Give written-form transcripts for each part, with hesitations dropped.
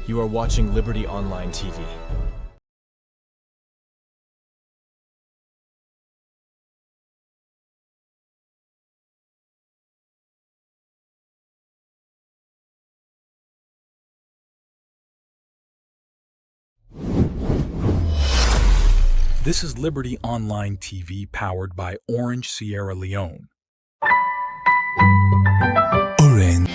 You are watching Liberty Online TV. This is Liberty Online TV powered by Orange Sierra Leone. Orange.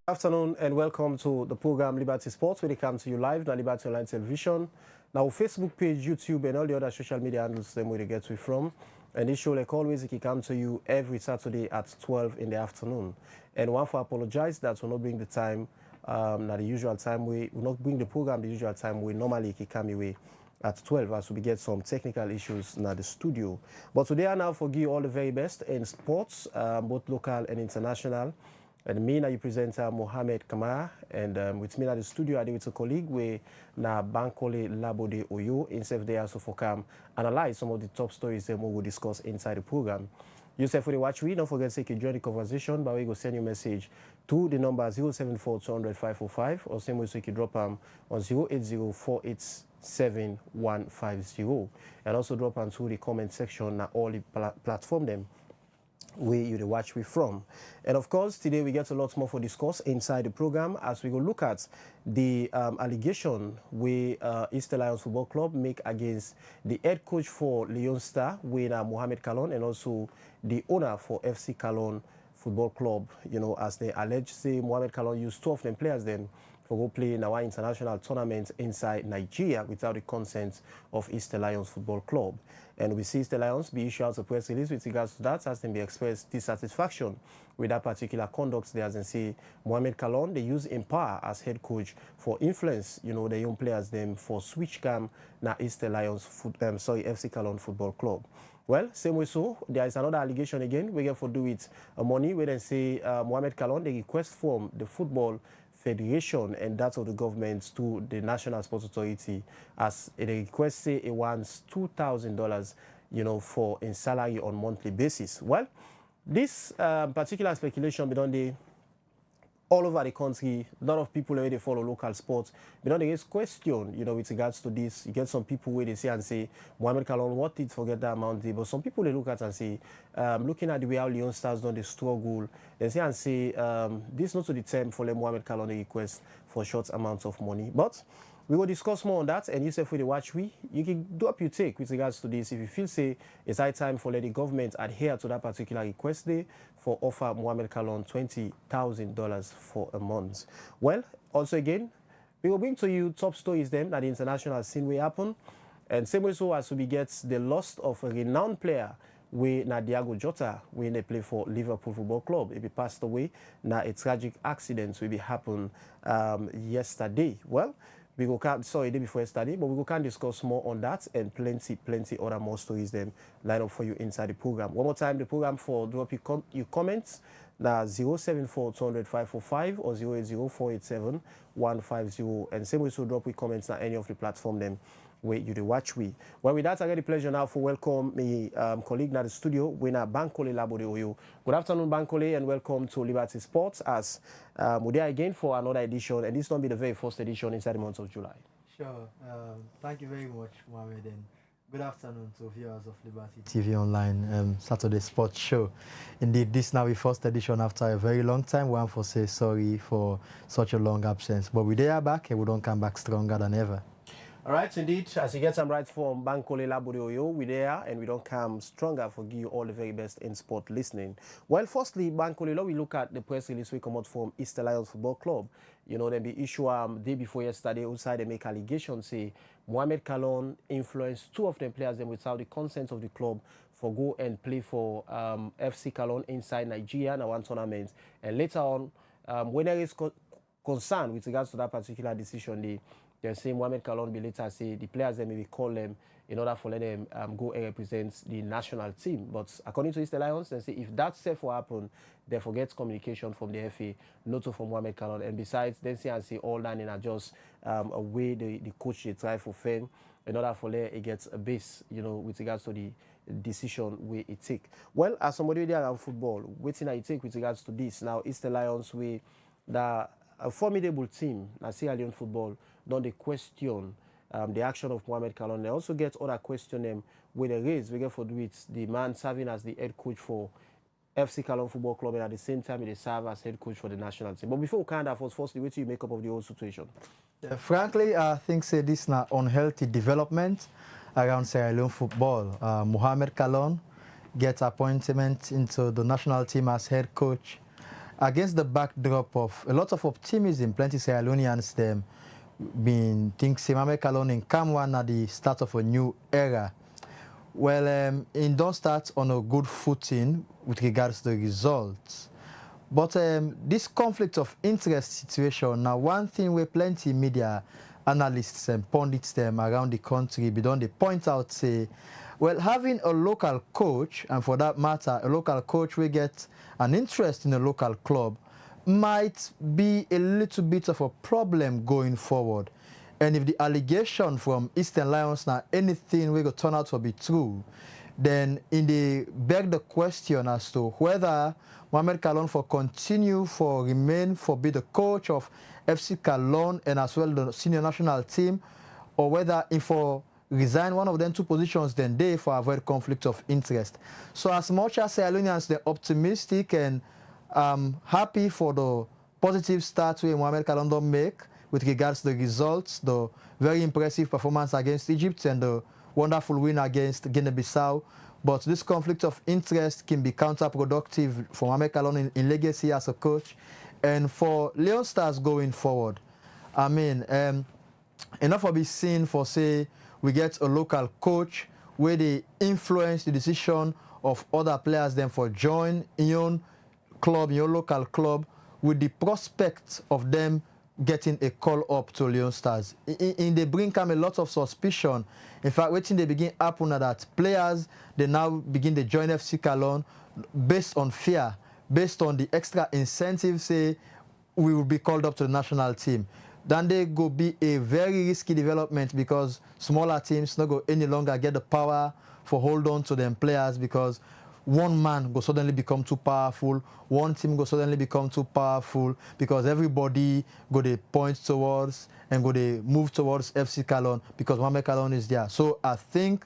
Afternoon and welcome to the program Liberty Sports, where they come to you live on Liberty Online Television. Now, Facebook page, YouTube, and all the other social media handles, them where they get we from. And this show, like always, it can come to you every Saturday at 12 in the afternoon. And one for apologize that will not bring the time, not the usual time we will not bring the program the usual time we normally can come away at 12 as we get some technical issues in the studio. But today I now forgive all the very best in sports, both local and international. And me, now you presenter Mohamed Kamara, and with me at the studio, I do with a colleague, we na Bankole Labode Oyo, instead there so for come analyze some of the top stories that we will discuss inside the program. Yourself for the watch, we don't forget to join the conversation, but we go send you a message to the number 074 200 545, or same way so you can drop them on 080 487 150, and also drop them to the comment section na all the platform them where you watch we from. And of course, today we get a lot more for discuss inside the program as we go look at the allegation where East Lions Football Club make against the head coach for Leon Star, Mohamed Kalon, and also the owner for FC Kalon Football Club, you know, as they allege say Mohamed Kalon used two of them players then for go play in our international tournament inside Nigeria without the consent of East Lions Football Club. And we see East Lions be issued out a press release with regards to that, as they be expressed dissatisfaction with that particular conduct there, as they say Mohamed Kalon, they use in power as head coach for influence, you know, the young players them for switch cam na East Lions FC Kalon Football Club. Well, same way so, there is another allegation again, we get for do with money, where they say Mohamed Kalon, they request from the Football Federation and that of the government to the National Sports Authority, as a request say it wants $2,000, you know, for in salary on monthly basis. Well, this particular speculation be done the all over the country. A lot of people already follow local sports. But now there is question, you know, with regards to this. You get some people where they say and say, Mohamed Kalon, what did forget that amount? But some people they look at and say, looking at the way how Leon Stars done the struggle, they say and say, this not to the term for Mohamed Kalon the request for short amounts of money. But we will discuss more on that, and you say for the watch you can do up your take with regards to this. If you feel say it's high time for let the government adhere to that particular request day for offer Mohamed Kalon $20,000 for a month. Well, also again, we will bring to you top stories then that the international scene will happen. And same way so as we get the loss of a renowned player where na Diego Jota, when they play for Liverpool Football Club. It be passed away. Now a tragic accident will be happen yesterday. Well, we go can't sorry day before yesterday, but we go can discuss more on that and plenty other more stories then line up for you inside the program. One more time, the program for drop your comments na 074 200 545 or 080 487 150, and same way so drop your comments na any of the platform them where you do watch we. Well, with that, I get the pleasure now for welcome me colleague in the studio, winner Bankole Labode Oyo. Good afternoon, Bankole, and welcome to Liberty Sports as we're there again for another edition, and this will be the very first edition inside the month of July. Sure. Thank you very much, Mohammed, and good afternoon to viewers of Liberty TV Online Saturday Sports Show. Indeed, this now the first edition after a very long time. One for say sorry for such a long absence, but we are back and we don't come back stronger than ever. All right, indeed. As you get some right from Bankole Labudeoyo, we there and we don't come stronger for give you all the very best in sport listening. Well, firstly, Bankole, we look at the press release we come out from Easter Lions Football Club. You know, they be issue day before yesterday outside they make allegations say Mohamed Kalon influenced two of the players them without the consent of the club for go and play for FC Kalon inside Nigeria in one tournament. And later on, when there is concern with regards to that particular decision, they say Mohamed Kalon will later say the players they maybe call them in order for let them go and represent the national team. But according to Easter Lions, they say if that self will happen, they forget communication from the FA, not from Mohamed Kalon. And besides, then see and see all that in just a way the coach they try for fame in order for let it gets a base, you know, with regards to the decision we it take. Well, as somebody there around football, waiting I take with regards to this. Now, Easter Lions, we the a formidable team, na Sierra Leone football, don't they question the action of Mohamed Kalon. They also get other question them with the raise. We get for do it the man serving as the head coach for FC Kalon Football Club, and at the same time they serve as head coach for the national team. But before we kind of firstly, what do you make up of the whole situation? Yeah, frankly, I think say this now unhealthy development around Sierra Leone football. Mohamed Kalon gets appointment into the national team as head coach against the backdrop of a lot of optimism. Plenty Sierra Leoneans them been think Mohamed Kalon in Camwan at the start of a new era. Well, it don't start on a good footing with regards to the results. But this conflict of interest situation, now one thing where plenty media analysts and pundits them around the country, but don't they point out, say, well, having a local coach, and for that matter, a local coach will get an interest in a local club, might be a little bit of a problem going forward. And if the allegation from Eastern Lions now anything will turn out to be true, then in the beg the question as to whether Mohamed Kalon remain for be the coach of FC Kalon and as well the senior national team, or whether if for resign one of them two positions, then they for avoid conflict of interest. So as much as Sierra Leoneans they're optimistic and happy for the positive start we Mohamed Kalon don't make with regards to the results, the very impressive performance against Egypt and the wonderful win against Guinea-Bissau. But this conflict of interest can be counterproductive for Mohamed Kalon in legacy as a coach and for Leon Stars going forward. I mean, enough of be seen for say we get a local coach where they influence the decision of other players then for join in your club, your local club, with the prospect of them getting a call up to Leon Stars. They bring come a lot of suspicion. In fact, waiting they begin happen that players they now begin to join FC Kalon based on fear, based on the extra incentive, say we will be called up to the national team. Then they go be a very risky development because smaller teams not go any longer get the power for hold on to them players because one man go suddenly become too powerful, one team go suddenly become too powerful because everybody go they point towards and go they move towards FC Kalon because Mohamed Kalon is there. So I think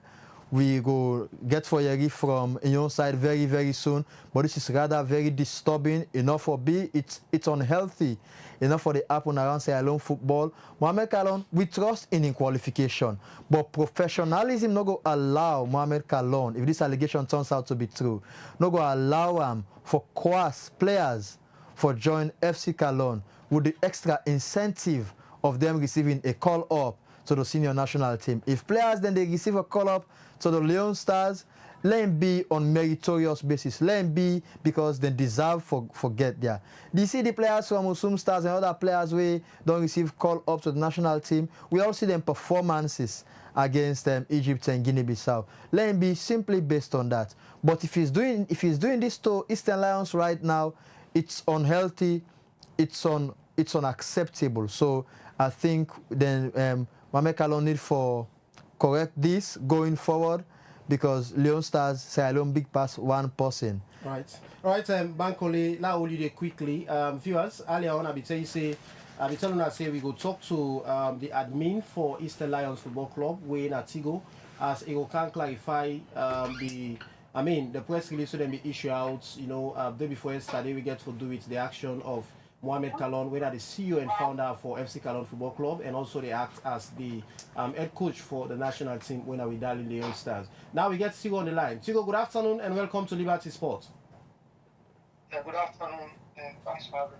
we go get Foyeri from your side very, very soon. But this is rather very disturbing. Enough for B, it's unhealthy. Enough for the happen around Sierra Leone football. Mohamed Kalon, we trust in qualification. But professionalism no go allow Mohamed Kalon, if this allegation turns out to be true, no go allow him for coerce players for join FC Kalon with the extra incentive of them receiving a call up to the senior national team. If players then they receive a call up to the Leon Stars, let them be on meritorious basis. Let them be because they deserve for get there. Do you see the players from Usum Stars and other players we don't receive call up to the national team? We all see them performances against Egypt and Guinea-Bissau. Let him be simply based on that. But if he's doing this to Eastern Lions right now, it's unhealthy, it's unacceptable. So I think then Mohamed Kalon need for correct this going forward because Leon Stars Sierra Leone big pass one person. Right. All right, Bankole, now only quickly. Viewers, earlier on I be saying say I tell you say we go talk to the admin for Eastern Lions Football Club, Wayne Atigo, as he can clarify the press release so then be issue out, day before yesterday we get to do with the action of Mohamed Kalon, whether the CEO and founder for FC Kalon Football Club, and also they act as the head coach for the national team when we dial in the Young Stars. Now we get Tigo on the line. Tigo, good afternoon and welcome to Liberty Sports. Yeah, good afternoon and thanks for having me.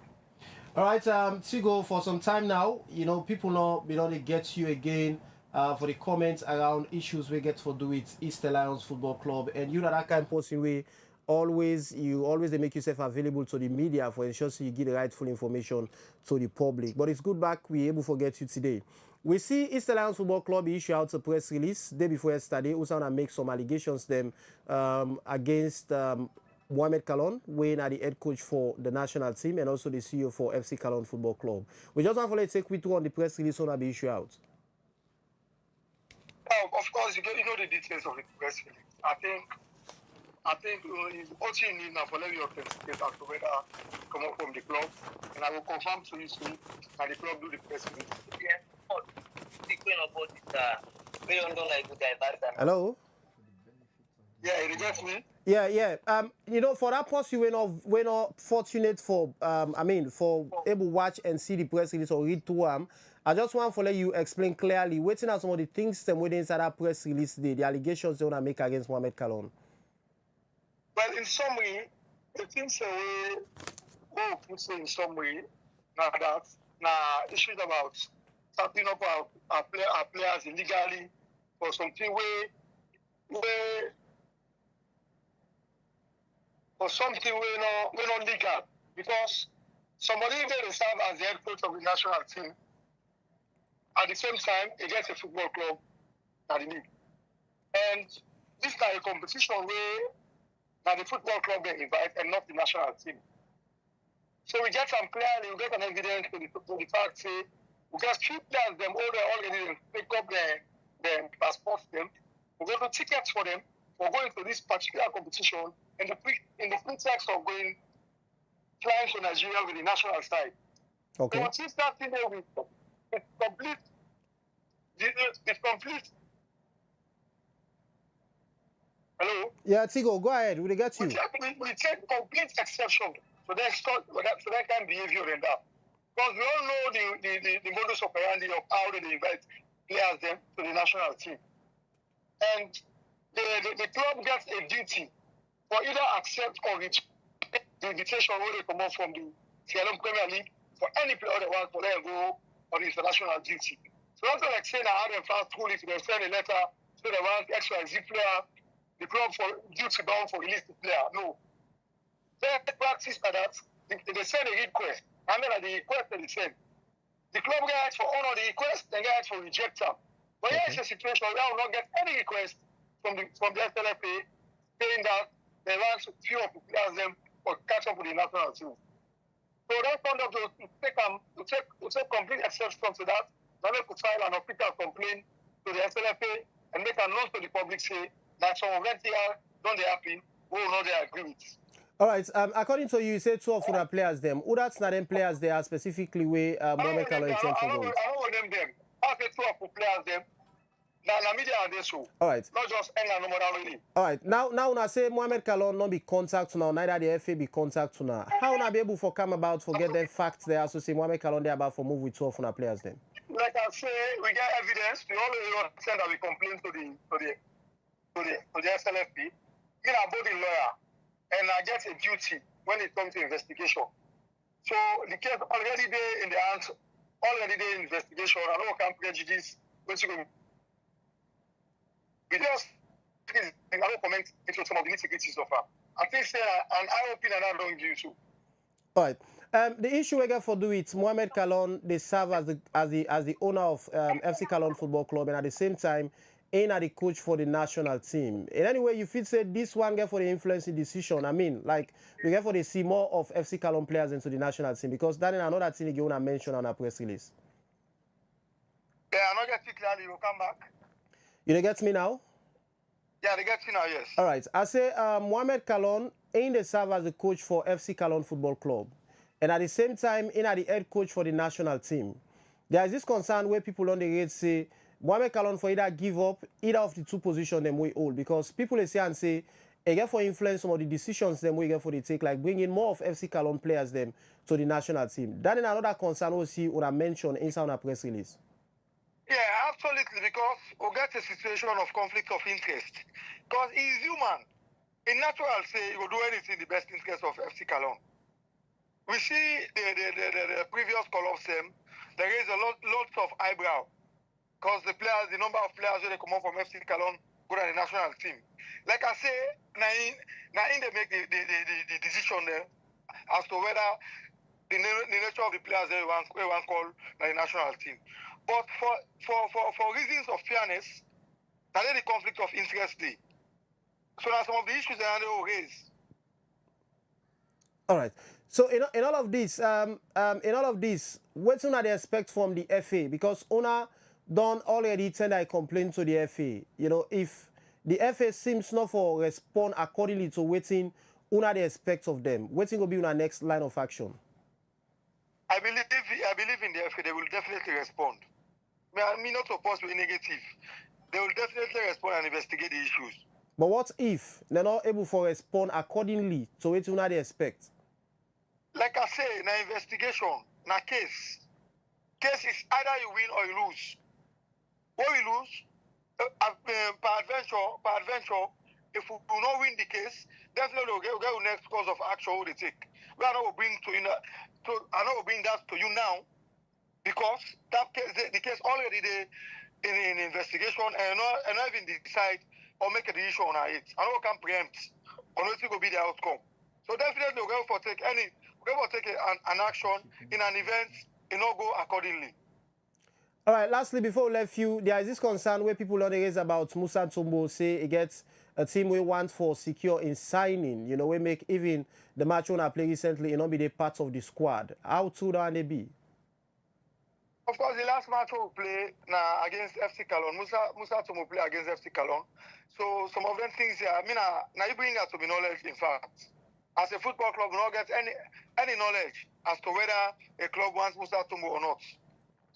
All right, Tigo, for some time now, people know we don't get you again for the comments around issues we get to do with Eastern Lions Football Club, and you know that kind of person way. Always they make yourself available to the media for ensure so you get the rightful information to the public. But it's good back we're able to get you today. We see Eastern Lions Football Club issue out a press release day before yesterday. Usana make some allegations them against Mohamed Kalon, Wayne are the head coach for the national team and also the CEO for FC Kalon Football Club. We just want to take we through on the press release on the issue out. Of course, you know the details of the press release. I think what you need now for let you authenticate as to whether come up from the club, and I will confirm to you soon that the club do the press release. Yeah. Hello. Yeah, you get me? Yeah. For that person we're not fortunate for for able to watch and see the press release or read through them. I just want to let you explain clearly waiting out some of the things them within inside that press release the allegations they want to make against Mohamed Kalon. Well, in summary, the things in summary now issues about starting up our players illegally for something where we're not legal, because somebody even serve as the head coach of the national team. At the same time, he gets a football club at the league. And this is a competition where now the football club they invite and not the national team. So we get some clearly, we get an evidence to the fact say we get 3 players them already pick up their passports them. We get the tickets for them for going to this particular competition in the pretext of flying to Nigeria with the national side. Okay. So since that thing there it's complete. Hello? Yeah, Tigo, go ahead. We'll get you. We take complete exception to that kind of behavior in that. Because we all know the modus operandi of how they invite players them to the national team. And the club gets a duty for either accept or reject the invitation where they come out from the Sierra Leone Premier League for any player that wants to let go on the international duty. So that's like saying I had them fast truly to send a letter so they want XYZ player, the club for duty bound for release the player. No. They practice that they send a request. And then the request that they send. The club gets for honor the request, they get for reject them. But here is a situation where they will not get any request from the SLFA saying that they want few of the players them or catch up with the national team. So that conduct to take complete exception to that. Now they could file an official complaint to the SLFA and make a note to the public say that some events here don't they happen, we will not they agree with. All right. According to you say 2 of the players them. Who that's not them players they are specifically where Mohamed Kalon intend to go? I don't know them. I say 2 of the players them. Now media are there so. All right. Not just any no more really. All right. Now I say Mohamed Kalon not be contact now, neither the FA be contact now. How na be able for come about forget the facts there so say Mohamed Kalon there about for move with 2 of the players then? Like I say, we get evidence. We already send that we complain to the SLFP. You know, about the lawyer, and I get a duty when it comes to investigation. So the case already there in the hands, already there in investigation. I don't can prejudice. We just I don't comment into some of the nitty-gritties of her. I think say an eye opener and I don't give you. All right. The issue we got for do it, Mohamed Kalon, they serve as the owner of FC Kalon Football Club, and at the same time, ain't the coach for the national team. In any way, you feel say this one get for the influencing decision. I mean, like we get for the see more of FC Kalon players into the national team because that is another thing you want to mention on our press release. Yeah, I'm not getting clearly. You come back. You get me now? Yeah, they get you now. Yes. All right. I say Mohamed Kalon ain't the serve as the coach for FC Kalon Football Club. and at the same time, in the head coach for the national team. There is this concern where people on the rate say Mohamed Kalon for either give up either of the two positions them we hold, because people they say and say again for influence some of the decisions them we get for the take, like bringing more of FC Kalon players them to the national team. That is another concern we see when I mentioned inside our press release. Yeah, absolutely, because we get a situation of conflict of interest. Because he is human. In natural say he will do anything in the best interest of FC Kalon. We see the previous call of them, there is a lots of eyebrow. Because the number of players who they come out from FC Kalon go to the national team. Like I say, now in they make the decision there as to whether the nature of the players they want call the national team. But for reasons of fairness, that is the conflict of interest there. So that's some of the issues that they will raise. All right. So in all of this, what do they expect from the FA? Because Una done already send a complaint to the FA. You know, if the FA seems not for respond accordingly to waiting Una they expect of them, waiting will be Una next line of action. I believe in the FA, they will definitely respond. I mean, not supposed to be negative. They will definitely respond and investigate the issues. But what if they're not able to respond accordingly to what Una they expect? Like I say, in an investigation, in a case is either you win or you lose. When we lose, per adventure, if we do not win the case, definitely we'll get the next course of action we take. We are not bring that to you now, because that case, the case already in investigation and not even decide or make a decision on it. I know we can preempt on what will be the outcome. So definitely we're going to take an action in an event, it not go accordingly. All right, lastly, before we left you, there is this concern where people on the raise about Musa Tumbo say it gets a team we want for secure in signing. You know, we make even the match on I play recently, you know, be the part of the squad. How true that they be? Of course, the last match we play against FC Kalon, Musa Tumbo play against FC Kalon. So some of them things here, I mean, now you bring that to be knowledge, in fact. As a football club, we don't get any knowledge as to whether a club wants Musa Tumbo or not.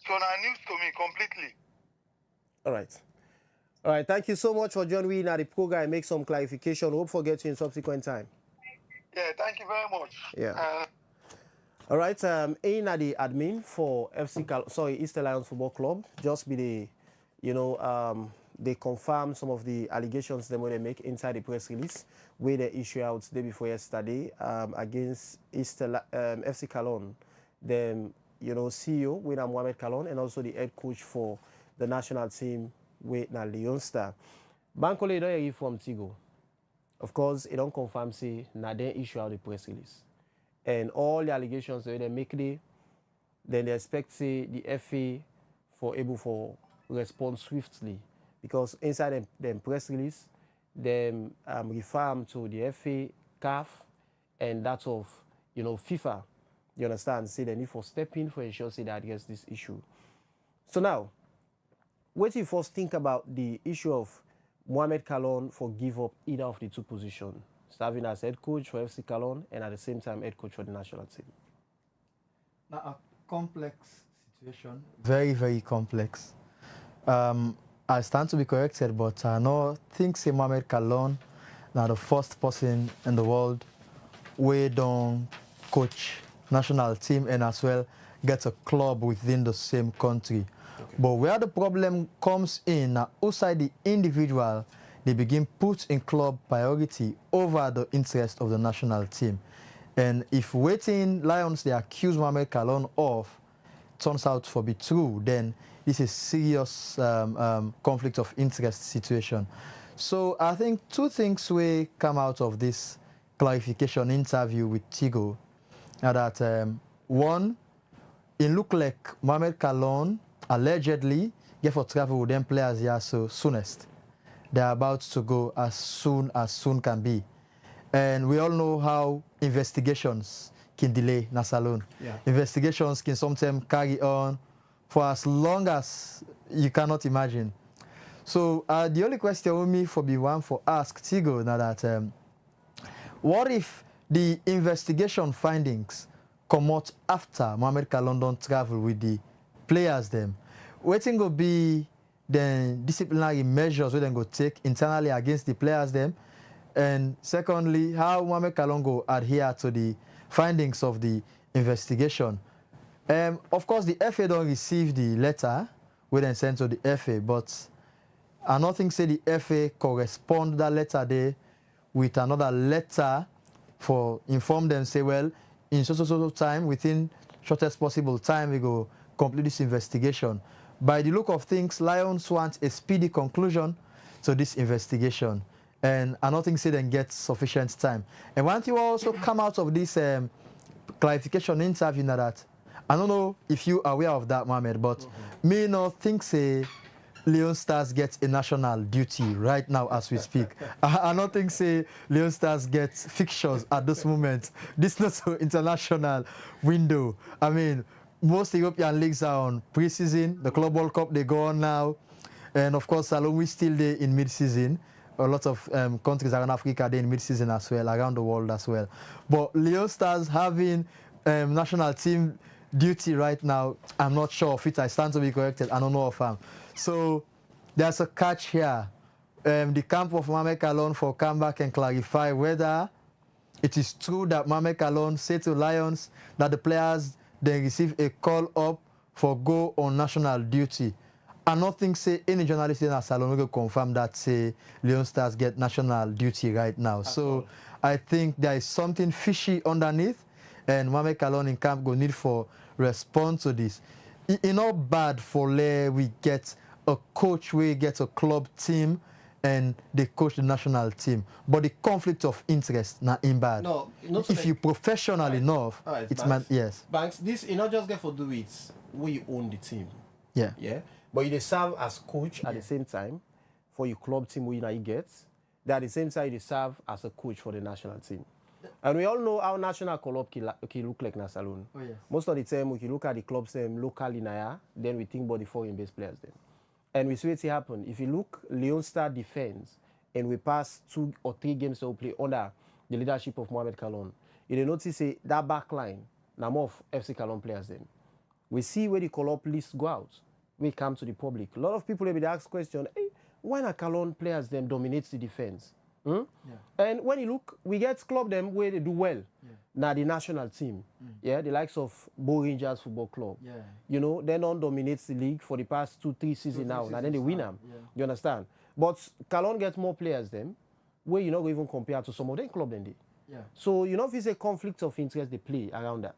So now news to me completely. All right. All right. Thank you so much for joining me in the program. Make some clarification. Hope for get you in subsequent time. Yeah, thank you very much. Yeah. All right. In the admin for Eastern Lions Football Club, just be the, you know, they confirm some of the allegations they want to make inside the press release where they issue out the day before yesterday against FC Kalon. Then, you know, CEO William Mohamed Kalon and also the head coach for the national team with Leon Star. Bankole don't hear from Tigo. Of course, it don't confirm say na then issue out the press release. And all the allegations they make then they expect say the FA for able for respond swiftly. Because inside them press release, them refer to the FA, CAF, and that of, you know, FIFA. You understand? Say they need for step in for ensure say they address this issue. So now, what you first think about the issue of Mohamed Kalon for give up either of the two positions, serving as head coach for FC Kalon and at the same time head coach for the national team? Now, a complex situation, very, very complex. I stand to be corrected, but I think say Mohamed Kalon now the first person in the world where don't coach national team and as well get a club within the same country. Okay. But where the problem comes in, outside the individual, they begin put in club priority over the interest of the national team. And if waiting Lions they accuse Mohamed Kalon of turns out to be true, then this is serious conflict of interest situation. So I think two things will come out of this clarification interview with Tigo. That one, it looked like Mohamed Kalon allegedly get for travel with them players here so soonest. They're about to go as soon can be. And we all know how investigations can delay Nasalone. Yeah. Investigations can sometimes carry on for as long as you cannot imagine. So the only question with me for be one for ask Tigo now that what if the investigation findings come out after Mohamed Kalon don't travel with the players them. Waiting will be the disciplinary measures we then go take internally against the players them. And secondly, how Mohamed Kalon go adhere to the findings of the investigation. Of course, the FA don't receive the letter we then send to the FA, but I don't think say the FA correspond that letter there with another letter for inform them, say, well, in so time, within shortest possible time, we go complete this investigation. By the look of things, Lions want a speedy conclusion to this investigation. And I don't think say they get sufficient time. And one thing will also come out of this clarification interview now that, I don't know if you are aware of that, Mohamed, but me not think say Leon Stars gets a national duty right now as we speak. I don't think say Leon Stars gets fixtures at this moment. This is not so international window. I mean, most European leagues are on pre-season. The Club World Cup, they go on now. And of course, Salon, we still there in mid-season. A lot of countries around Africa, they're in mid-season as well, around the world as well. But Leon Stars having national team duty right now, I'm not sure of it. I stand to be corrected. I don't know of him. So there's a catch here. The camp of Mohamed Kalon for come back and clarify whether it is true that Mohamed Kalon said to Lions that the players then receive a call up for go on national duty. I don't think say any journalist in Salon will confirm that say Leon Stars get national duty right now. So I think there is something fishy underneath, and Mohamed Kalon in camp go need for respond to this. It's not bad for we get a coach where get a club team and they coach the national team. But the conflict of interest not in bad. No, if you professional enough, it's yes. Banks, this you not just get for do it, we own the team. Yeah. Yeah. But you serve as coach at the same time for your club team where you get. That at the same time you serve as a coach for the national team. And we all know how national club can look like in Salon. Oh, yes. Most of the time, we can look at the clubs locally, then we think about the foreign based players then. And we see it happen. If you look, Leon Star defense, and we pass 2 or 3 games to play under the leadership of Mohamed Kalon, you notice that back line, now more of FC Kalon players then. We see where the call-up list go out. We come to the public. A lot of people will ask question, hey, why not Kalon players then dominates the defense? Yeah. And when you look, we get club them where they do well. Yeah. Now the national team, yeah, the likes of Bo Rangers Football Club. Yeah. You know, they don't dominate the league for the past 2-3 seasons now, and then they win them. Yeah. You understand? But Kalon gets more players them, where you not even compare to some of them club than they. Yeah. So you know if it's a conflict of interest they play around that.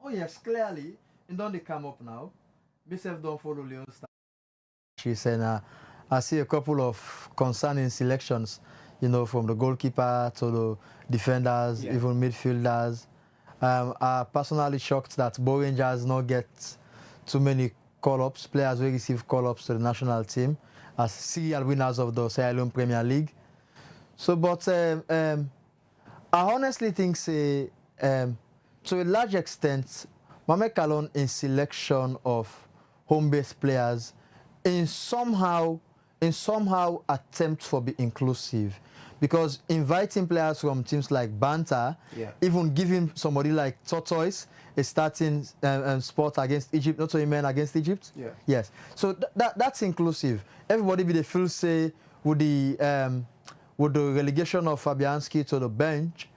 Oh yes, clearly. And don't they come up now? Myself don't follow Leon Star. She said, I see a couple of concerning selections. You know, from the goalkeeper to the defenders, even midfielders. I'm personally shocked that Bo Rangers not get too many call-ups. Players will receive call-ups to the national team as serial winners of the Sierra Leone Premier League. So, but I honestly think, say, to a large extent, Mohamed Kalon in selection of home-based players in somehow attempt for be inclusive, because inviting players from teams like Banta, even giving somebody like Tortoise a starting spot against Egypt, not only men against Egypt. Yeah. Yes. So that's inclusive. Everybody be the feel say with the relegation of Fabianski to the bench,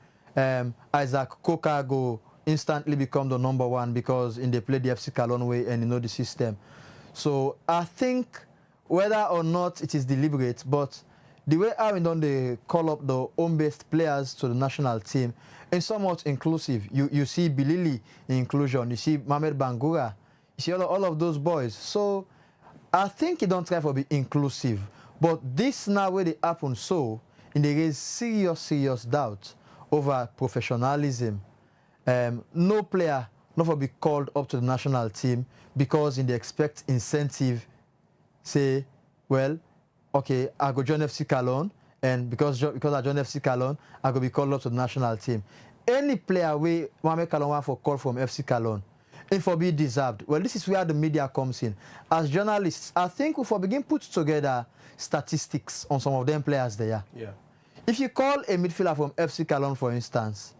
Isaac Coca go instantly become the #1 because they play the FC Kalon way and you know the system. So I think whether or not it is deliberate, but the way how they call up the home-based players to the national team is somewhat inclusive. You see Bilili in inclusion, you see Mohamed Bangura, you see all of those boys. So I think you don't try for be inclusive. But this now where they happen so, and there is serious doubt over professionalism. No player not for be called up to the national team because they expect incentive. Say, well, okay, I go join FC Kalon, and because I join FC Kalon, I go be called up to the national team. Any player we Mohamed Kalon want for call from FC Kalon, and for be deserved. Well, this is where the media comes in. As journalists, I think we for begin put together statistics on some of them players there. Yeah. If you call a midfielder from FC Kalon, for instance,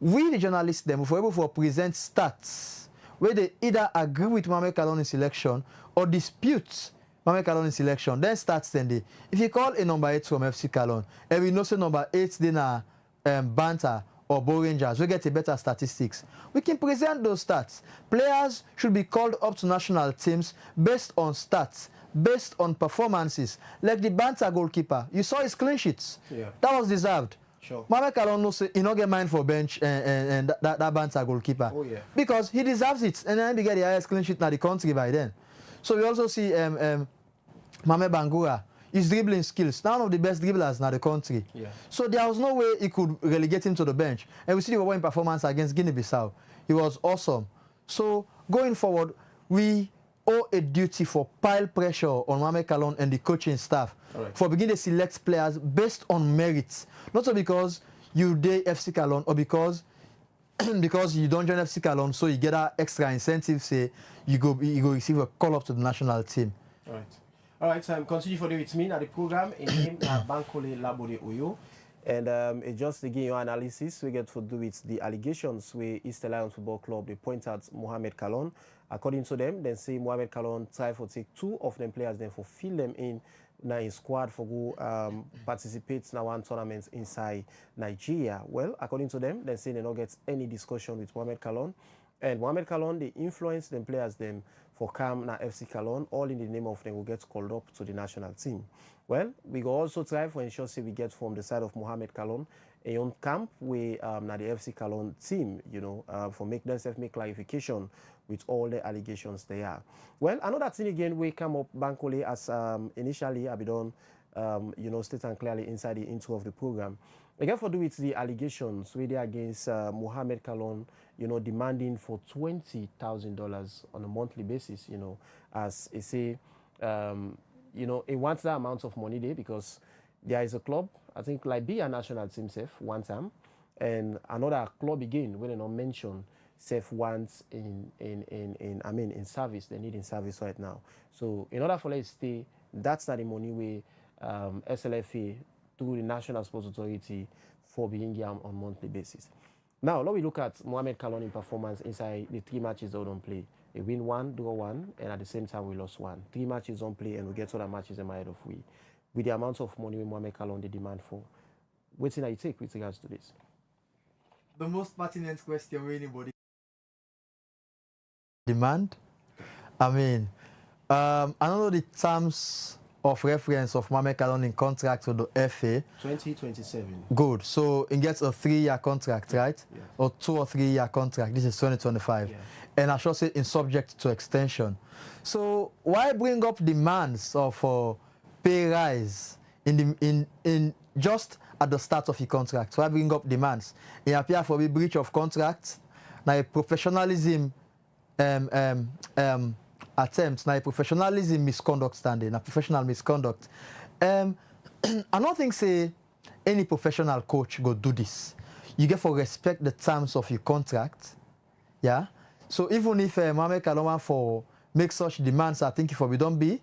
we the journalists them were able to present stats where they either agree with Mohamed Kallon in selection or dispute Mohamed Kallon in selection, then stats then they. If you call a number 8 from FC Kallon, and we know say number 8 then Banter or Bo Rangers, we get a better statistics. We can present those stats. Players should be called up to national teams based on stats, based on performances. Like the Banter goalkeeper, you saw his clean sheets. Yeah. That was deserved. Sure. Mohamed Kallon knows he not get mine for bench and that Banter goalkeeper. Oh, yeah. Because he deserves it, and then he get the highest clean sheet in the country by then. So we also see Mohamed Bangura, his dribbling skills, now one of the best dribblers in the country. Yeah. So there was no way he could relegate him to the bench. And we see the winning performance against Guinea-Bissau. He was awesome. So going forward, we owe a duty for pile pressure on Mohamed Kallon and the coaching staff for beginning to select players based on merits. Not so because you did FC Kallon or because you don't join FC Kallon, so you get that extra incentive, say you go receive a call up to the national team. All right, so continue for with me now the program in name Bankole Labode Oyo. And just again your analysis, we get to do with the allegations where East Lions Football Club they point out Mohamed Kallon. According to them, they say Mohamed Kallon try for take 2 of them players, then for fill them in now in squad for go participate in one tournament inside Nigeria. Well, according to them, they say they don't get any discussion with Mohamed Kallon. And Mohamed Kallon, they influence them players them for come na FC Kallon, all in the name of them will get called up to the national team. Well, we go also try for ensure say we get from the side of Mohamed Kallon a on camp where na the FC Kallon team, you know, for make themselves make clarification with all the allegations they are. Well, another thing again we come up Bankole as initially I be done you know, state and clearly inside the intro of the program. Again, for do with the allegations where they against Mohamed Kallon, you know, demanding for $20,000 on a monthly basis, you know, as they say, you know, he wants that amount of money there because there is a club, I think, like be a national team safe one time, and another club again, when they not mention safe once in service, they need in service right now. So in order for us to stay, that's not the money we SLFA through the National Sports Authority for being game on monthly basis. Now, let me look at Mohamed Kallon in performance inside the 3 matches they don't play. They win 1, draw 1, and at the same time we lost 1. 3 matches don't play, and we get other matches in my head of we. With the amount of money Mohamed Kallon they demand for, what thing I take with regards to this? The most pertinent question where anybody demand. I mean, I don't know the terms of reference of Mohamed Kallon in contract with the FA. 2027. Good. So he gets a 3-year contract, right? Yeah. Or 2 or 3-year contract. This is 2025. Yeah. And I should say in subject to extension. So why bring up demands of pay rise in just at the start of your contract? Why bring up demands? It appears for a breach of contract, now a professionalism attempts, now a professionalism misconduct standing, a professional misconduct. I don't think say any professional coach go do this. You get to respect the terms of your contract, yeah. So even if Mohamed Kallon want for make such demands, I think if we don't be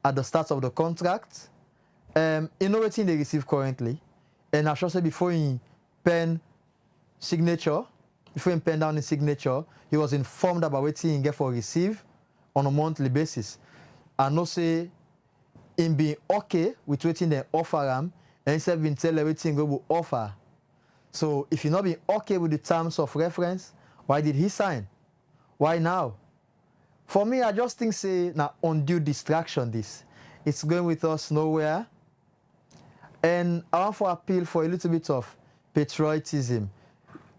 at the start of the contract, in everything they receive currently, and I should say before he pen signature, before he pen down his signature, he was informed about what he get for receive on a monthly basis. And no say him being okay with what they offer him, and instead being tell everything we will offer. So if you're not being okay with the terms of reference, why did he sign? Why now? For me, I just think say now undue distraction this. It's going with us nowhere. And I want to appeal for a little bit of patriotism.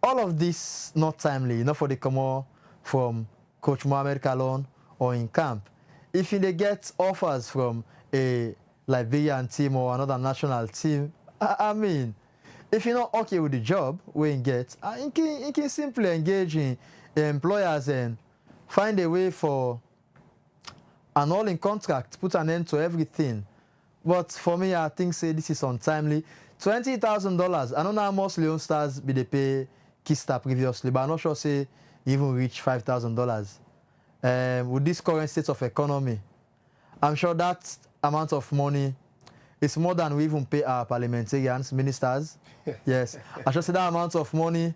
All of this not timely, not for the come on from Coach Mohamed Kallon or in camp. If they get offers from a Liberian team or another national team, I mean, if you're not okay with the job we you get, you can simply engage in employers and find a way for an all-in contract, put an end to everything. But for me, I think say this is untimely. $20,000. I don't know how much Leon Stars be they pay Kista previously, but I'm not sure say even reach $5,000. With this current state of economy, I'm sure that amount of money is more than we even pay our parliamentarians, ministers. Yes, I should say that amount of money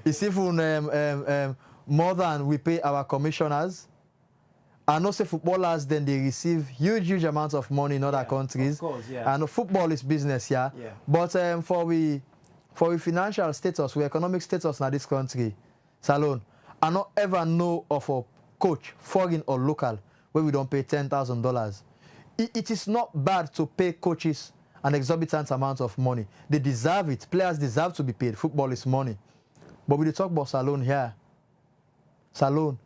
It's even more than we pay our commissioners. I know say footballers then they receive huge amounts of money in other countries. Of course, yeah. I know football is business, yeah. But for we financial status, we economic status in this country, Salone, I not ever know of a coach, foreign or local, where we don't pay $10,000. It is not bad to pay coaches an exorbitant amount of money. They deserve it. Players deserve to be paid. Football is money. But we talk about Salone here. Salone,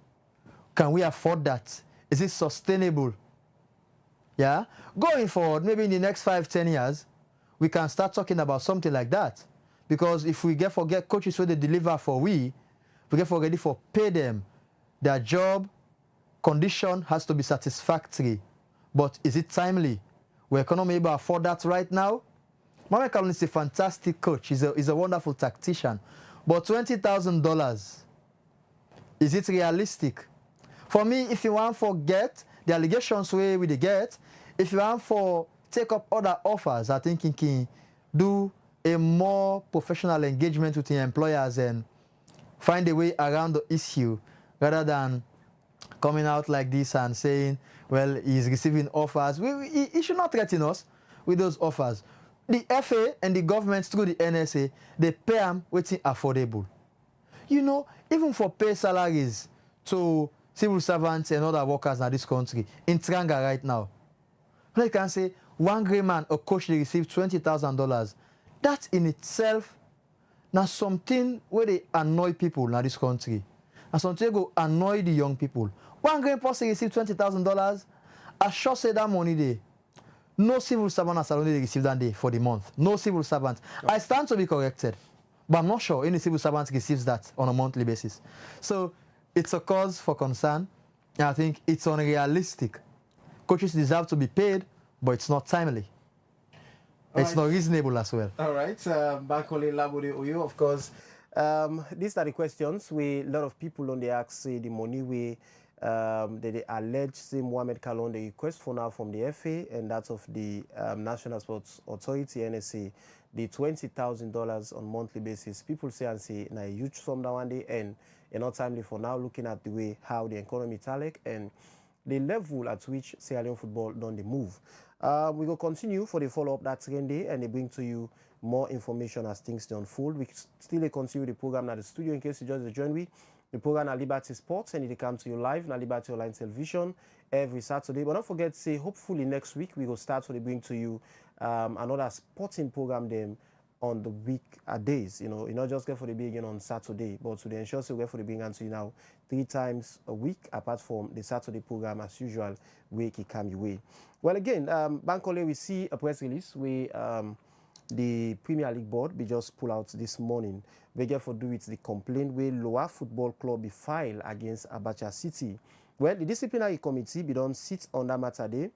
can we afford that? Is it sustainable? Yeah? Going forward, maybe in the next 5-10 years, we can start talking about something like that. Because if we forget coaches where they deliver for we get ready for pay them. Their job condition has to be satisfactory. But is it timely? Will economy able to afford that right now? Mohamed Kaloun is a fantastic coach. He's a wonderful tactician. But $20,000, is it realistic? For me, if you want to forget the allegations where we get, if you want to take up other offers, I think you can do a more professional engagement with the employers and find a way around the issue rather than coming out like this and saying, well, he's receiving offers. He should not threaten us with those offers. The FA and the government through the NSA, they pay them what's affordable. You know, even for pay salaries to civil servants and other workers in this country, in Tranga right now, I can say one great man, a coach, they receive $20,000. That in itself, now something where they annoy people in this country. And something go annoy the young people. One great person receive $20,000. I sure say that money there. No civil servant has only received that day for the month. No civil servant. Oh. I stand to be corrected, but I'm not sure any civil servant receives that on a monthly basis. So it's a cause for concern. And I think it's unrealistic. Coaches deserve to be paid, but it's not timely. It's not reasonable as well. All right. Bankole Labode Oyo, of course. These are the questions where a lot of people on the ask say the money we they allege say Mohamed Kaloun the request for now from the FA and that of the National Sports Authority NSA, the $20,000 on monthly basis. People say and say na a huge sum that one day and not timely for now, looking at the way how the economy talek and the level at which Sierra Leone football done the move. We will continue for the follow-up that trend day and they bring to you more information as things unfold. We still continue the program at the studio in case you just join me. The program at Liberty Sports and it comes to you live on Liberty Online Television every Saturday. But don't forget to say hopefully next week we will start to bring to you another sporting program then on the week days. You know, you not just get for the beginning on Saturday, but to the ensure so we get for the beginning to you now 3 times a week apart from the Saturday program as usual week it come your way. Well again, Bankole, we see a press release where the Premier League board we just pull out this morning. We get for do it the complaint where Loa Football Club be filed against Abacha City. Well, the disciplinary committee be don't sit on that matter day.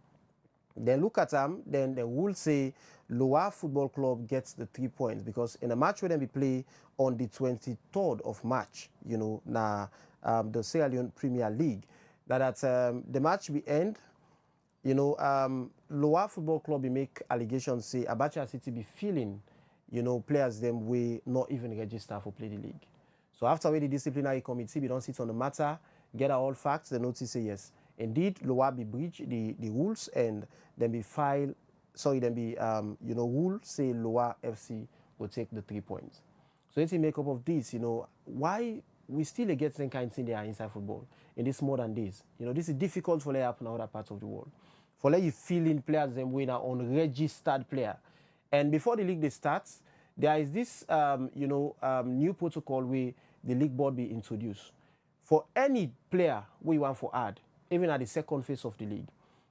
Then look at them, then they will say Loa Football Club gets the 3 points because in a match where they be play on the 23rd of March, you know, now the Sierra Leone Premier League, that the match will end. You know, Loa Football Club will make allegations say Abacha City be feeling, you know, players them way not even register for play the league. So after the disciplinary committee, we don't sit on the matter, get all facts, the notice say yes. Indeed, Loa be breach the rules and then be file, sorry, then be, you know, rule say Loa FC will take the 3 points. So it's a make up of this, you know, why we still get some kind of thing there inside football in this modern days. You know, this is difficult for happen in other parts of the world. For you feeling players them winner on registered player. And before the league starts, there is this, you know, new protocol where the league board be introduced. For any player we want for add, even at the second phase of the league,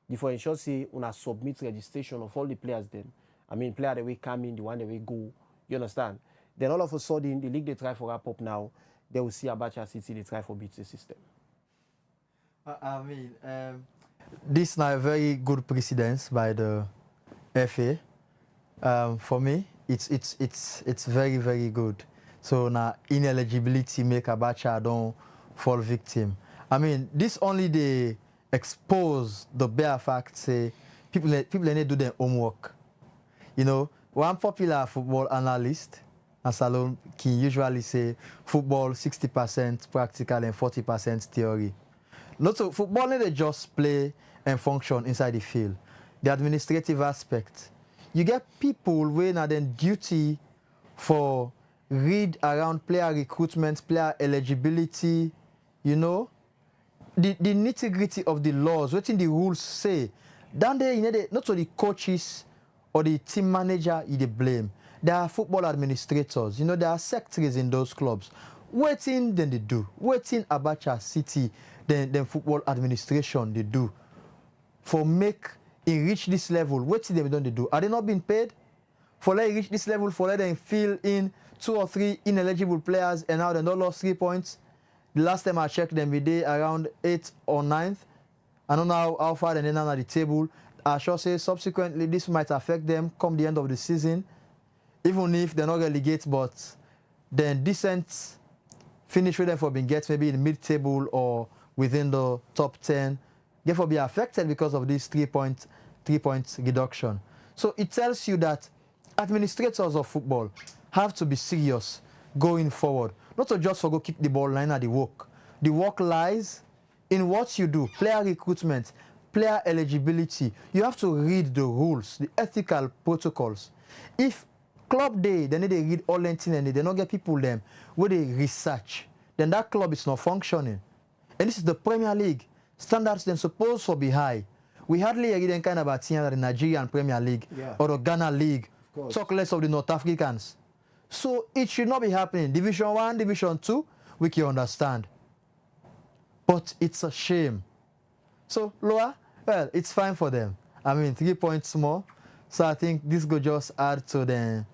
before ensure say una submit registration of all the players then. I mean, player that will come in, the one that will go. You understand? Then all of a sudden, the league they try for wrap up now, they will see Abacha City, they try for beat the system. I mean, this is now a very good precedence by the FA. For me, it's very, very good. So now ineligibility make Abacha don't fall victim. I mean, this only they expose the bare fact, say people need to do their homework. You know, one popular football analyst as Salome can usually say, football 60% practical and 40% theory. Not so football, they just play and function inside the field. The administrative aspect. You get people when are then duty for read around player recruitment, player eligibility, you know, the nitty-gritty of the laws, what in the rules say. Down there, you know, not only coaches or the team manager you blame. There are football administrators, you know, there are secretaries in those clubs. Waiting then they do. Waiting Abacha City, then football administration they do. For make it reach this level, waiting them don't they do. Are they not being paid? For let it reach this level, for let them fill in 2 or 3 ineligible players and now they don't lost 3 points. The last time I checked them, we did around 8th or 9th. I don't know how far they're now at the table. I shall say subsequently this might affect them come the end of the season. Even if they're not relegated, but then decent finish with them for being get maybe in mid-table or within the top 10, therefore be affected because of this 3 points reduction. So it tells you that administrators of football have to be serious going forward. Not to just for go kick the ball line at the work. The work lies in what you do, player recruitment, player eligibility. You have to read the rules, the ethical protocols. If club day, then they read all and they don't get people them where they research, then that club is not functioning. And this is the Premier League. Standards then supposed to be high. We hardly read any kind of a team that the Nigerian Premier League or the Ghana League. Talk less of the North Africans. So it should not be happening. Division 1, Division 2, we can understand. But it's a shame. So Loa, well, it's fine for them. I mean, 3 points more. So I think this will just add to the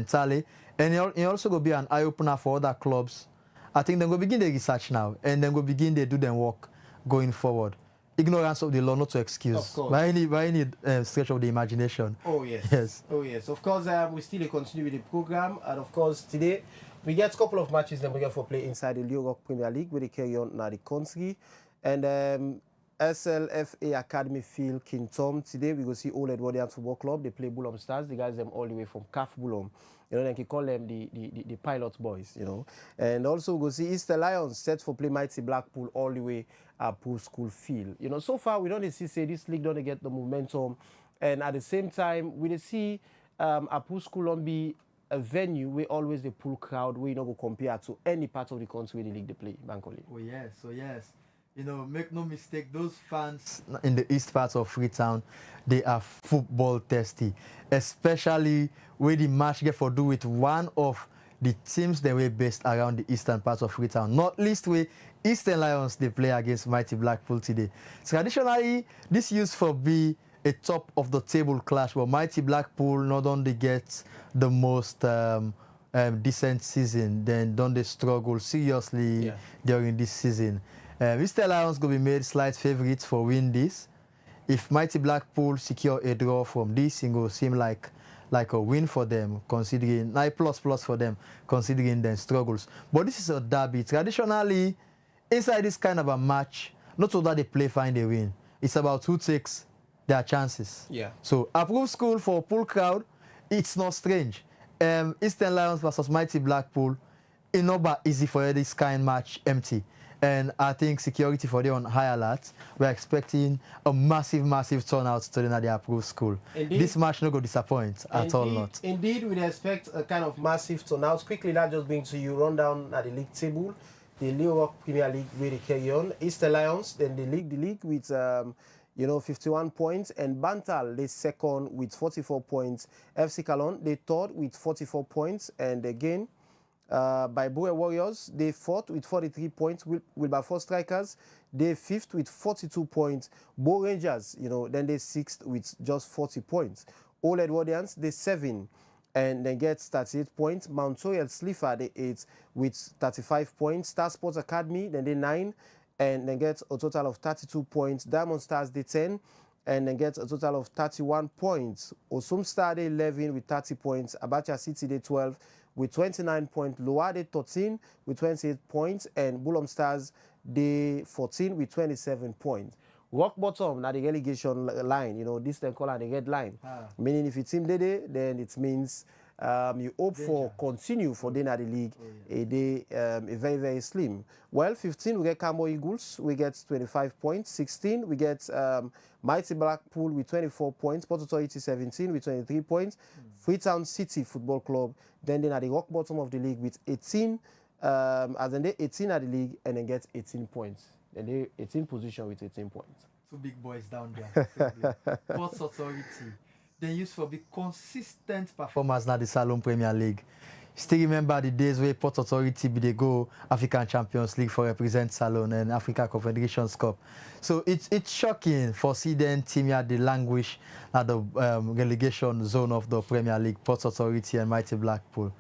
tally. And it also will be an eye-opener for other clubs. I think they're going to begin the research now, and then go begin to do their work going forward. Ignorance of the law, not to excuse. By any stretch of the imagination. Oh, yes. Yes. Oh, yes. Of course, we still continue with the program. And, of course, today, we get a couple of matches that we get for play inside the Leo Rock Premier League, where they carry on now the country. And SLFA Academy Field, King Tom. Today, we go see Old Edwardian Football Club. They play Bullom Stars. The guys them all the way from CAF Bullom. You know, they can call them the pilot boys, you know. And also we go see Easter Lions set for play Mighty Blackpool all the way at Pool School Field. You know, so far we don't see say this league don't get the momentum. And at the same time, we see a Pool School don't be a venue where always the pool crowd where you don't go compare to any part of the country where the league they play, Bankole. Oh yes, so yes. You know, make no mistake, those fans in the east part of Freetown, they are football thirsty. Especially where the match get for do with one of the teams that were based around the eastern part of Freetown. Not least where Eastern Lions they play against Mighty Blackpool today. Traditionally, this used to be a top of the table clash, but Mighty Blackpool not only gets the most decent season, then don't they struggle seriously during this season. Mr. Lions going to be made slight favourites for win this. If Mighty Blackpool secure a draw from this, it will seem like a win for them, considering 9++ for them, considering their struggles. But this is a derby. Traditionally, inside this kind of a match, not so that they play fine, they win. It's about who takes their chances. Yeah. So approved school for pool crowd, it's not strange. Eastern Lions versus Mighty Blackpool, it's not easy for this kind of match empty. And I think security for them on high alert. We're expecting a massive turnout to the approved school. Indeed. This match no go disappoint at all not. Indeed, we expect a kind of massive turnout. Quickly, that just brings to you rundown at the league table. The Leo Rock Premier League where they carry on. Easter Lions, then they lead the league with 51 points, and Bantal they second with 44 points. FC Calon they third with 44 points, and again. By Boer Warriors, they fourth with 43 points. Wilberforce Strikers, they fifth with 42 points. Bo Rangers, then they sixth with just 40 points. Old Edwardians, they seven, and then get 38 points. Mount Royal Slifer, they eight with 35 points. Star Sports Academy, then they 9, and then get a total of 32 points. Diamond Stars, they 10, and then get a total of 31 points. Osum Star, they 11 with 30 points. Abacha City, they 12. With 29 points, Loa de 13 with 28 points, and Bullom Stars de 14 with 27 points. Rock bottom, now the relegation line, this they call the red line. Meaning if it's team Dede, then it means You hope for continue for the league a day a very, very slim. Well, 15 we get Camo Eagles, we get 25 points. 16 we get Mighty Blackpool with 24 points. Port Authority 17 with 23 points. Freetown City Football Club then at the rock bottom of the league with 18 as in they 18 at the league and then get 18 points. Then they 18 position with 18 points. Two big boys down there. Port Authority. They used to be consistent performers in the Salone Premier League. Still remember the days where Port Authority be they go African Champions League for represent Salone and Africa Confederations Cup. So it's shocking for see them team here they languish at the relegation zone of the Premier League, Port Authority and Mighty Blackpool.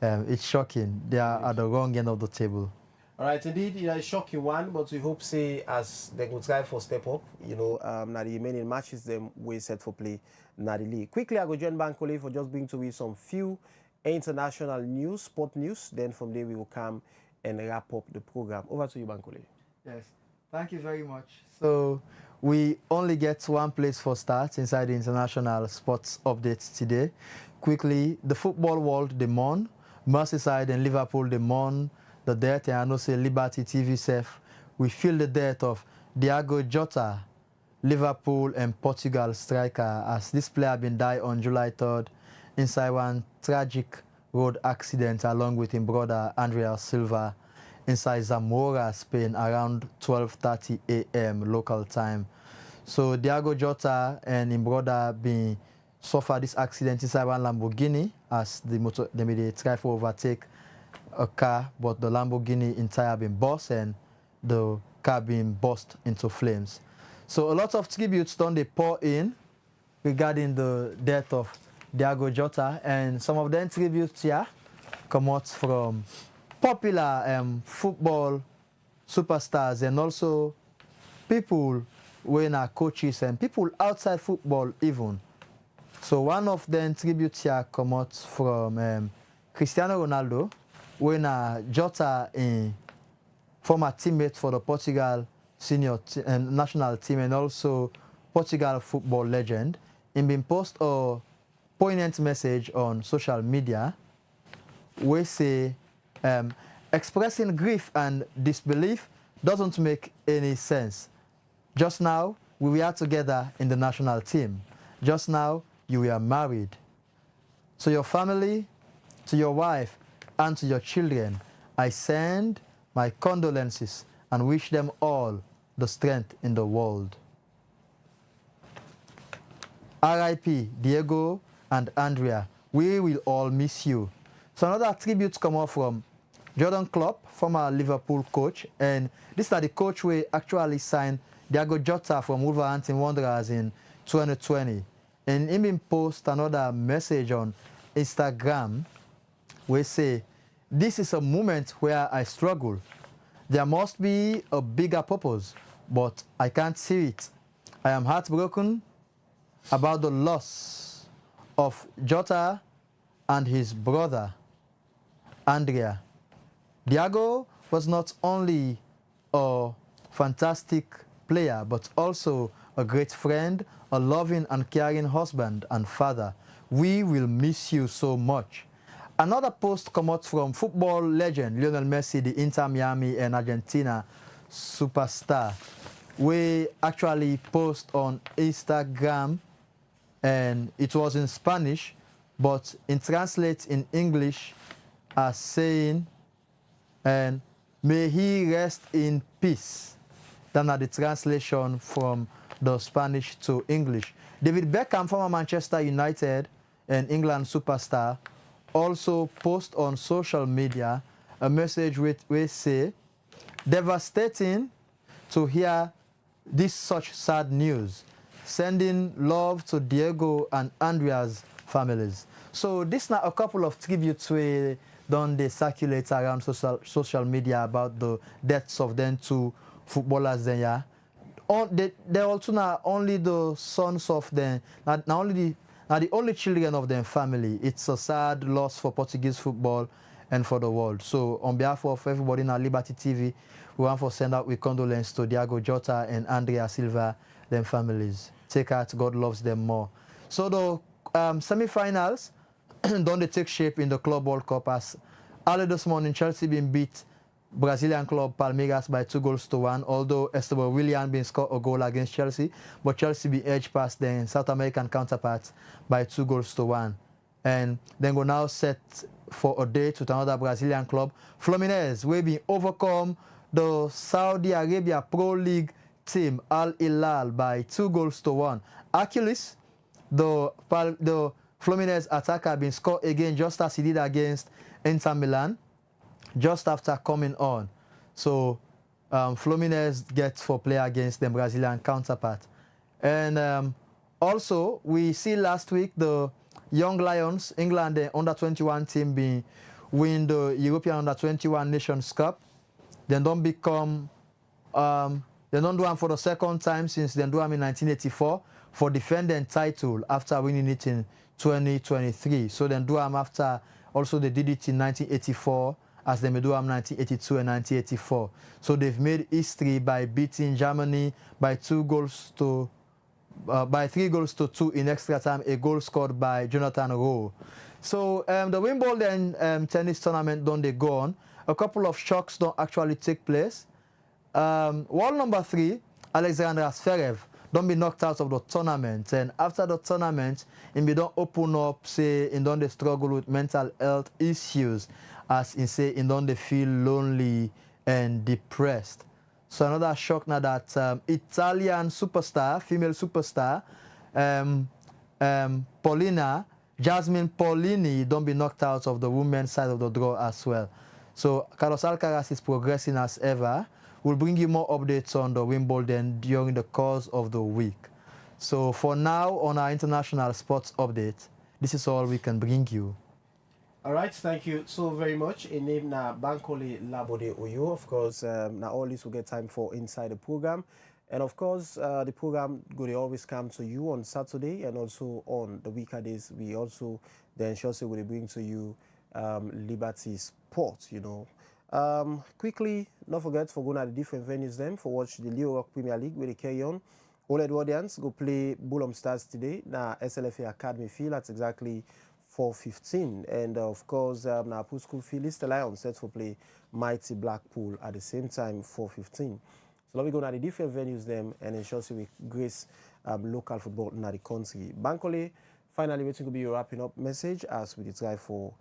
It's shocking. They are at the wrong end of the table. All right, indeed, a shocking one, but we hope say as they go try for step up, now the remaining matches them we set for play na the league. Quickly, I go join Bankole for just bring to you some few international news, sport news. Then from there we will come and wrap up the program. Over to you, Bankole. Yes, thank you very much. So we only get one place for start inside the international sports updates today. Quickly, the football world, they mourn. Merseyside and Liverpool, they mourn the death, and I know say Liberty TV self, we feel the death of Diogo Jota, Liverpool and Portugal striker, as this player been died on July 3rd inside one tragic road accident along with his brother Andrea Silva inside Zamora, Spain around 12:30 a.m. local time. So Diogo Jota and his brother been suffered this accident inside one Lamborghini as they try to overtake a car, but the Lamborghini entire been burst and the car being burst into flames. So a lot of tributes done they pour in regarding the death of Diogo Jota, and some of them tributes here come out from popular football superstars and also people who are coaches and people outside football even. So one of them tributes here come out from Cristiano Ronaldo, when Jota, a former teammate for the Portugal senior national team and also Portugal football legend, he been post a poignant message on social media where say expressing grief and disbelief doesn't make any sense. Just now, we were together in the national team. Just now, you were married. To your family, to your wife, and to your children, I send my condolences and wish them all the strength in the world. R.I.P. Diego and Andrea, we will all miss you. So another tribute come out from Jurgen Klopp, former Liverpool coach, and this is the coach we actually signed Diogo Jota from Wolverhampton Wanderers in 2020. And he been post another message on Instagram where say, this is a moment where I struggle. There must be a bigger purpose, but I can't see it. I am heartbroken about the loss of Jota and his brother, Andrea. Diogo was not only a fantastic player, but also a great friend, a loving and caring husband and father. We will miss you so much. Another post come out from football legend Lionel Messi, the Inter Miami and Argentina superstar. We actually post on Instagram, and it was in Spanish, but it translates in English as saying, and may he rest in peace. Then the translation from the Spanish to English. David Beckham, former Manchester United and England superstar, also post on social media a message which say, devastating to hear this such sad news. Sending love to Diego and Andrea's families. So this now a couple of tributes we done they circulate around social media about the deaths of them two footballers there. They also not only the sons of them, not only the only children of their family. It's a sad loss for Portuguese football and for the world. So on behalf of everybody in our Liberty TV, we want to send out with condolence to Diogo Jota and Andrea Silva, their families. Take heart, God loves them more. So the semi-finals don't they take shape in the Club World Cup as early this morning Chelsea been beat Brazilian club Palmeiras by 2-1, although Esteban Willian been scored a goal against Chelsea, but Chelsea been edged past their South American counterparts by 2-1. And then go now set for a date with another Brazilian club, Fluminense, will be overcome the Saudi Arabia Pro League team Al Hilal by 2-1. Achilles, the Fluminense attacker, been scored again just as he did against Inter Milan, just after coming on. So Fluminense gets for play against the Brazilian counterpart. And also, we see last week the Young Lions, England, the under-21 team, being win the European under-21 Nations Cup. They don't become, they don't do them for the second time since they do them in 1984 for defending title after winning it in 2023. So they do them after, also they did it in 1984 as they may do them 1982 and 1984. So they've made history by beating Germany by 3-2 in extra time, a goal scored by Jonathan Rowe. So the Wimbledon tennis tournament don't they go on. A couple of shocks don't actually take place. World number 3, Alexander Zverev, don't be knocked out of the tournament. And after the tournament, he don't open up, say, he don't struggle with mental health issues, as in say, he don't feel lonely and depressed. So another shock now that Italian superstar, female superstar, Jasmine Paolini, don't be knocked out of the women's side of the draw as well. So Carlos Alcaraz is progressing as ever. We'll bring you more updates on the Wimbledon during the course of the week. So for now, on our international sports update, this is all we can bring you. All right, thank you so very much. In name na Bankole Labode Oyo. Of course, now all this will get time for inside the program. And of course, the program will always come to you on Saturday and also on the weekdays. We also then shortly will bring to you Liberty Sport, you know. Quickly, don't forget for going to the different venues then for watch the Leo Rock Premier League with the carry on. All Edwardians go play Bullum Stars today. Now SLFA Academy field, that's exactly 4:15, and of course now Pool School field is the Lions set for play Mighty Blackpool at the same time 4:15. So now we go to the different venues them and ensure we grace local football in the country. Bankole, finally waiting to be your wrapping up message as we try for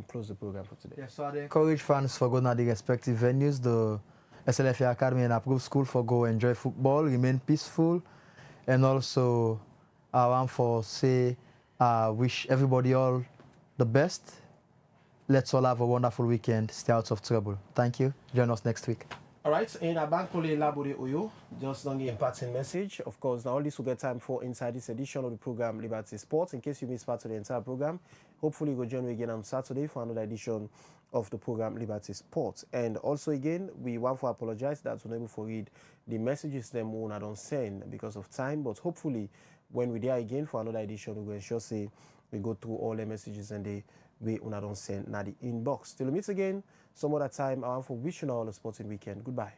close the program for today. Yes, so I encourage fans for going to the respective venues, the SLFA Academy and Approved School, for go enjoy football, remain peaceful, and also I want for say wish everybody all the best. Let's all have a wonderful weekend. Stay out of trouble. Thank you. Join us next week. All right, in Bankole Labode Oyo, just on the imparting message. Of course, now all this will get time for inside this edition of the program Liberty Sports. In case you missed part of the entire program, hopefully you'll join me again on Saturday for another edition of the program Liberty Sports. And also again, we want to apologize that we're not able to read the messages them we don't send because of time, but hopefully when we're there again for another edition, we will ensure say we go through all the messages and the way we don't send now the inbox. Till we meet again some other time, I want to wish you all a sporting weekend. Goodbye.